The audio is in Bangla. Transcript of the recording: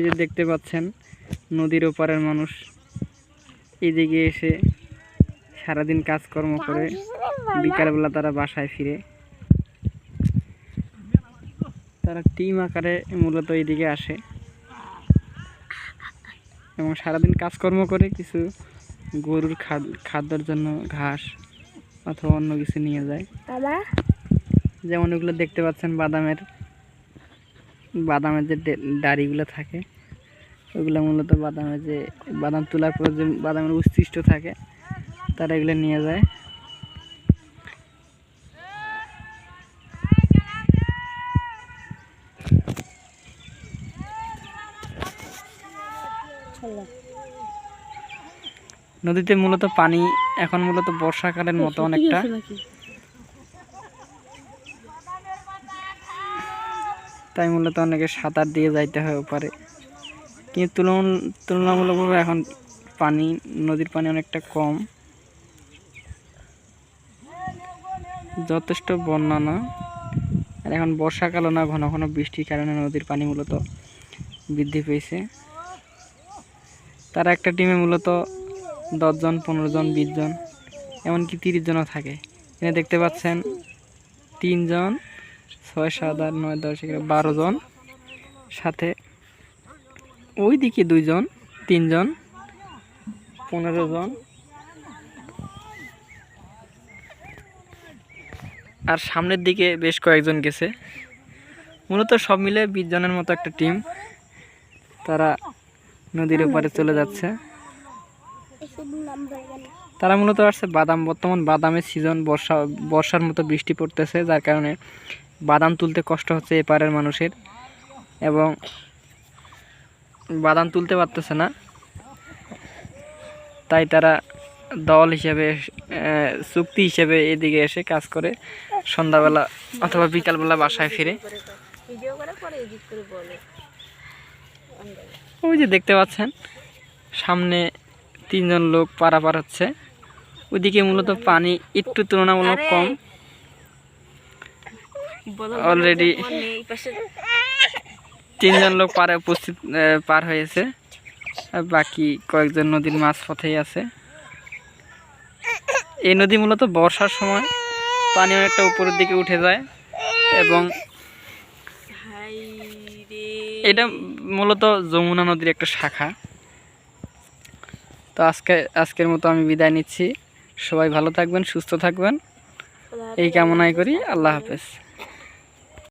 এই যে দেখতে পাচ্ছেন নদীর ওপারের মানুষ এদিকে এসে সারাদিন কাজকর্ম করে বিকালবেলা তারা বাসায় ফিরে। তারা টিম আকারে মূলত এইদিকে আসে এবং সারাদিন কাজকর্ম করে কিছু গরুর খাদ্যের জন্য ঘাস অথবা অন্য কিছু নিয়ে যায়। যেমন এগুলো দেখতে পাচ্ছেন বাদামের যে ডাড়িগুলো থাকে ওগুলো মূলত বাদাম তোলার পর যে বাদামের উচ্ছিষ্ট থাকে তারা এগুলো নিয়ে যায়। নদীতে মূলত পানি এখন মূলত বর্ষাকালের মতো অনেকটা, তাই মূলত অনেকে সাঁতার দিয়ে যাইতে হয় ওপারে। কিন্তু তুলনামূলকভাবে এখন নদীর পানি অনেকটা কম, যথেষ্ট বন্যা না। আর এখন বর্ষাকালও না, ঘন ঘন বৃষ্টির কারণে নদীর পানি মূলত বৃদ্ধি পেয়েছে। তারা একটা টিমে মূলত 10 জন, 15 জন, 20 জন, এমনকি 30 জনও থাকে। এখানে দেখতে পাচ্ছেন 3 জন, 6, 7, 8, 9, 10, 11, 12 জন, সাথে ওই দিকে 2 জন, 3 জন, 15 জন, আর সামনের দিকে বেশ কয়েকজন গেছে। মূলত সব মিলে 20 জনের মতো একটা টিম। তারা নদীর ওপারে চলে যাচ্ছে। তারা মূলত আসছে বর্তমান বাদামের সিজন, বর্ষার মতো বৃষ্টি পড়তেছে, যার কারণে বাদাম তুলতে কষ্ট হচ্ছে এপারের মানুষের, এবং বাদাম তুলতে পারতেছে না। তাই তারা দল হিসেবে, চুক্তি হিসেবে এদিকে এসে কাজ করে সন্ধ্যাবেলা অথবা বিকালবেলা বাসায় ফিরে। ওই যে দেখতে পাচ্ছেন সামনে 3 জন লোক পারাপার হচ্ছে। ওইদিকে মূলত পানি একটু তুলনামূলক কম, অলরেডি 3 জন লোক পার হয়েছে, আর বাকি কয়েকজন নদীর মাঝপথেই আছে। এই নদী মূলত বর্ষার সময় পানি অনেকটা উপরের দিকে উঠে যায়, এবং এটা মূলত যমুনা নদীর একটা শাখা। তো আজকের মতো আমি বিদায় নিচ্ছি। সবাই ভালো থাকবেন, সুস্থ থাকবেন, এই কামনাই করি। আল্লাহ হাফেজ।